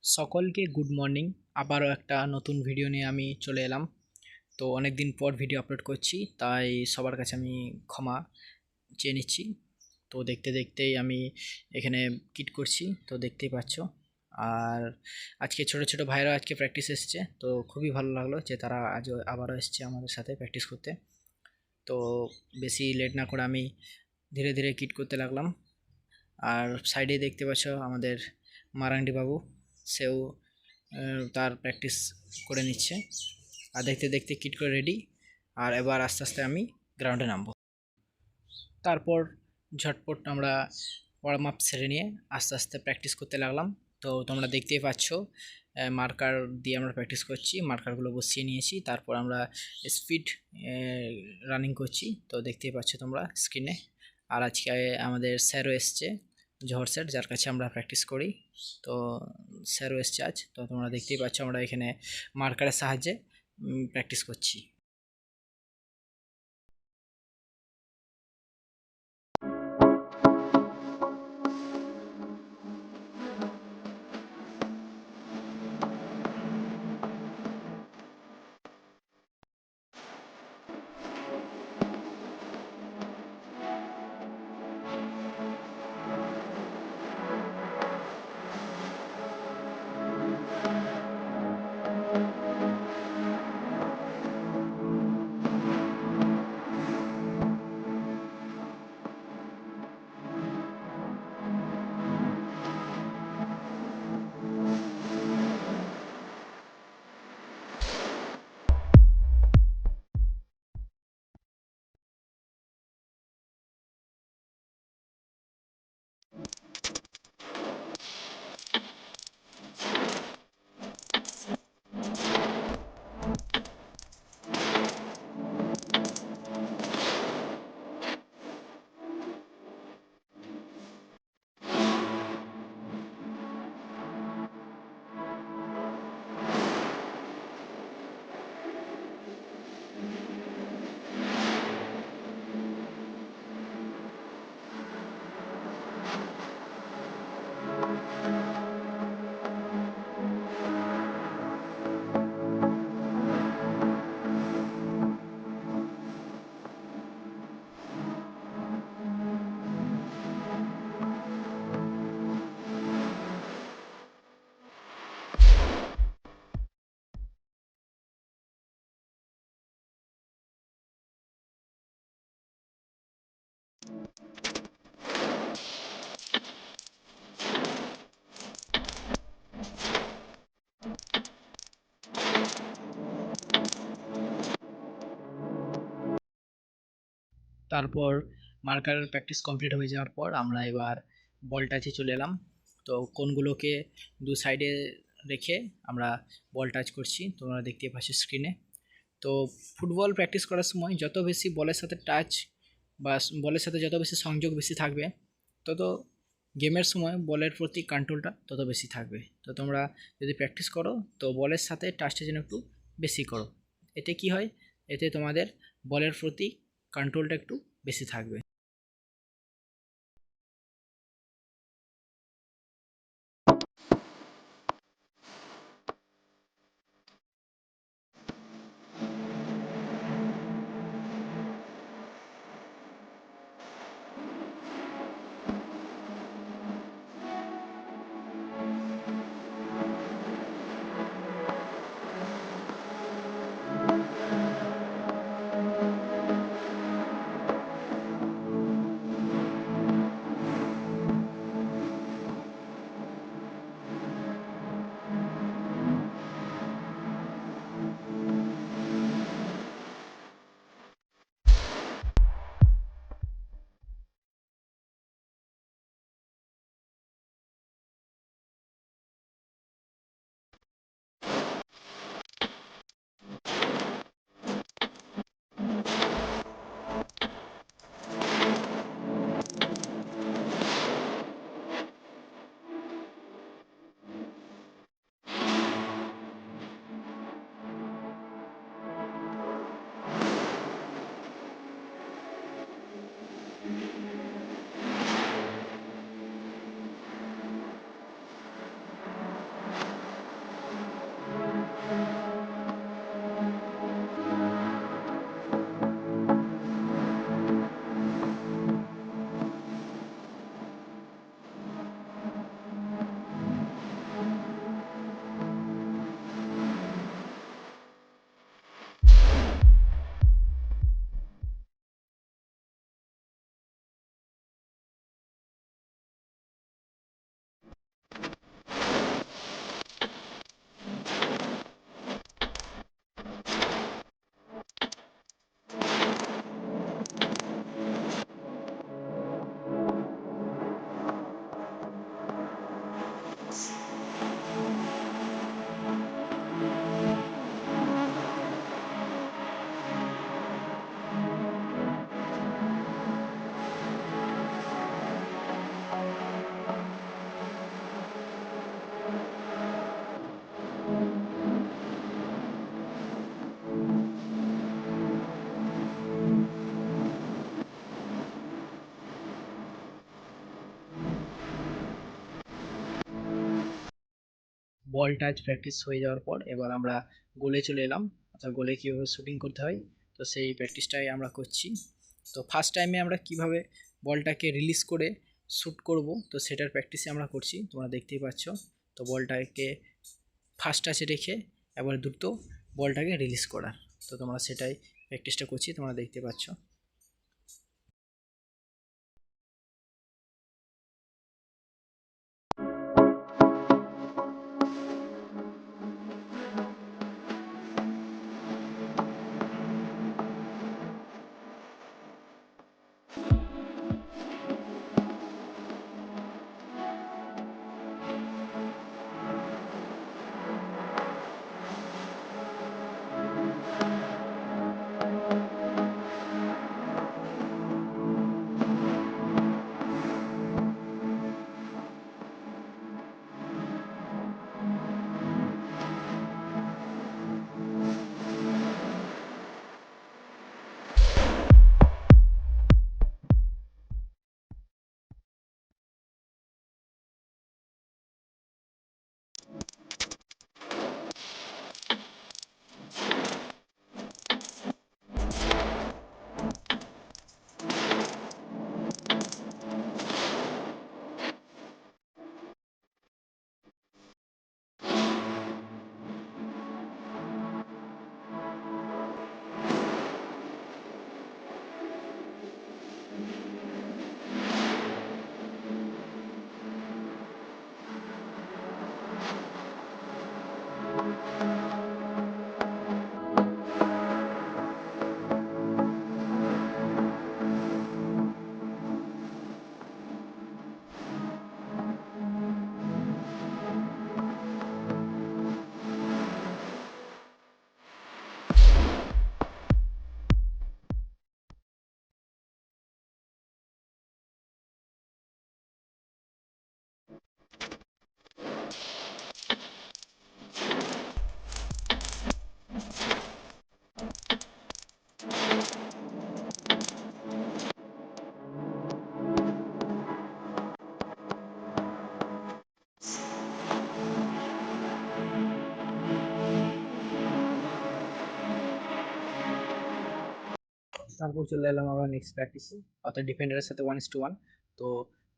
সকলকে good morning. আবারও একটা নতুন ভিডিও নিয়ে আমি চলে এলাম। তো অনেক দিন পর ভিডিও আপলোড করছি, তাই সবার কাছে আমি ক্ষমা চেয়ে নিচ্ছি। তো দেখতে দেখতেই আমি এখানে কিট করছি, তো দেখতেই পাচ্ছ। আর আজকে ছোট ছোট ভাইরা আজকে প্র্যাকটিস এসছে, তো খুবই ভালো লাগলো যে তারা আজও আবারও এসছে আমাদের সাথে প্র্যাকটিস করতে। তো বেশি লেট না করে আমি ধীরে ধীরে কিট করতে লাগলাম। আর সাইডে দেখতে পাচ্ছ আমাদের মারান্ডি বাবু, সেও তার প্র্যাকটিস করে নিচ্ছে। আর দেখতে দেখতে কিট করে রেডি। আর এবার আস্তে আস্তে আমি গ্রাউন্ডে নামবো। তারপর ঝটপট আমরা ওয়ার্ম আপ সেরে নিয়ে আস্তে আস্তে প্র্যাকটিস করতে লাগলাম। তো তোমরা দেখতেই পাচ্ছ মার্কার দিয়ে আমরা প্র্যাকটিস করছি, মার্কারগুলো বসিয়ে নিয়েছি। তারপর আমরা স্পিড রানিং করছি, তো দেখতেই পাচ্ছ তোমরা স্ক্রিনে। আর আজকে আমাদের স্যারও এসছে, জহর স্যার, যার কাছে আমরা প্র্যাকটিস করি। তো স্যারও এসছে আজ, তো তোমরা দেখতেই পাচ্ছ আমরা এখানে মার্কারের সাহায্যে প্র্যাকটিস করছি। তারপর মার্কারের প্র্যাকটিস কমপ্লিট হয়ে যাওয়ার পর আমরা এবার বল টাচে চলে এলাম। তো কোনগুলোকে দু সাইডে রেখে আমরা বল টাচ করছি, তোমরা দেখতে পাচ্ছ স্ক্রিনে। তো ফুটবল প্র্যাকটিস করার সময় যত বেশি বলের সাথে টাচ বা বলের সাথে যত বেশি সংযোগ বেশি থাকবে, তত গেমের সময় বলের প্রতি কন্ট্রোলটা তত বেশি থাকবে। তো তোমরা যদি প্র্যাকটিস করো, তো বলের সাথে টাচটা যেন একটু বেশি করো। এতে কি হয়, এতে তোমাদের বলের প্রতি কন্ট্রোলটা একটু বেশি থাকবে। বল টাচ প্র্যাকটিস হয়ে যাওয়ার পর এবার আমরা গোলে চলে এলাম। অর্থাৎ গোলে কীভাবে শুটিং করতে হয় তো সেই প্র্যাকটিসটাই আমরা করছি। তো ফার্স্ট টাইমে আমরা কিভাবে বলটাকে রিলিজ করে শ্যুট করব তো সেটার প্র্যাকটিসে আমরা করছি, তোমরা দেখতেই পাচ্ছ। তো বলটাকে ফার্স্ট টাচে রেখে এবার দ্রুত বলটাকে রিলিজ করার, তো তোমরা সেটাই প্র্যাকটিসটা করছি, তোমরা দেখতে পাচ্ছ। তারপর চলে এলাম আমরা নেক্সট প্র্যাকটিসে, অর্থাৎ ডিফেন্ডারের সাথে 1:1। তো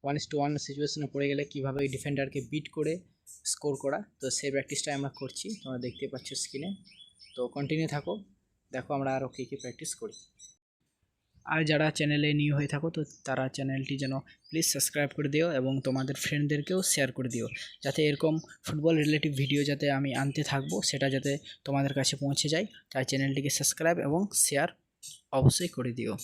1:1 সিচুয়েশনে পড়ে গেলে কীভাবে ওই ডিফেন্ডারকে বিট করে স্কোর করা, তো সেই প্র্যাকটিসটাই আমরা করছি, তোমরা দেখতে পাচ্ছ স্ক্রিনে। তো কন্টিনিউ থাকো, দেখো আমরা আরও কী কী প্র্যাকটিস করি। আর যারা চ্যানেলে নিউ হয়ে থাকো তো তারা চ্যানেলটি যেন প্লিজ সাবস্ক্রাইব করে দিও এবং তোমাদের ফ্রেন্ডদেরকেও শেয়ার করে দিও, যাতে এরকম ফুটবল রিলেটিভ ভিডিও যাতে আমি আনতে থাকবো সেটা যাতে তোমাদের কাছে পৌঁছে যায়। তাই চ্যানেলটিকে সাবস্ক্রাইব এবং শেয়ার অবশ্যই করে দিও।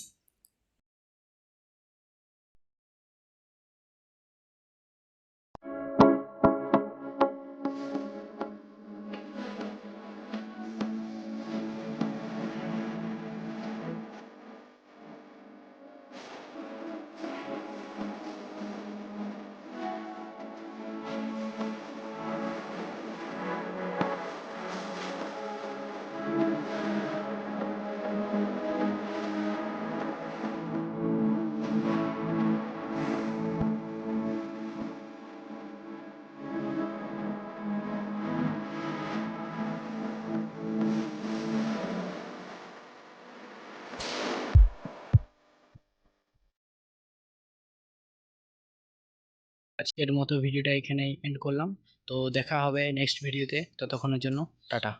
আজকের মতো ভিডিওটা এখানেই এন্ড করলাম। তো দেখা হবে নেক্সট ভিডিওতে, ততক্ষণের জন্য টাটা।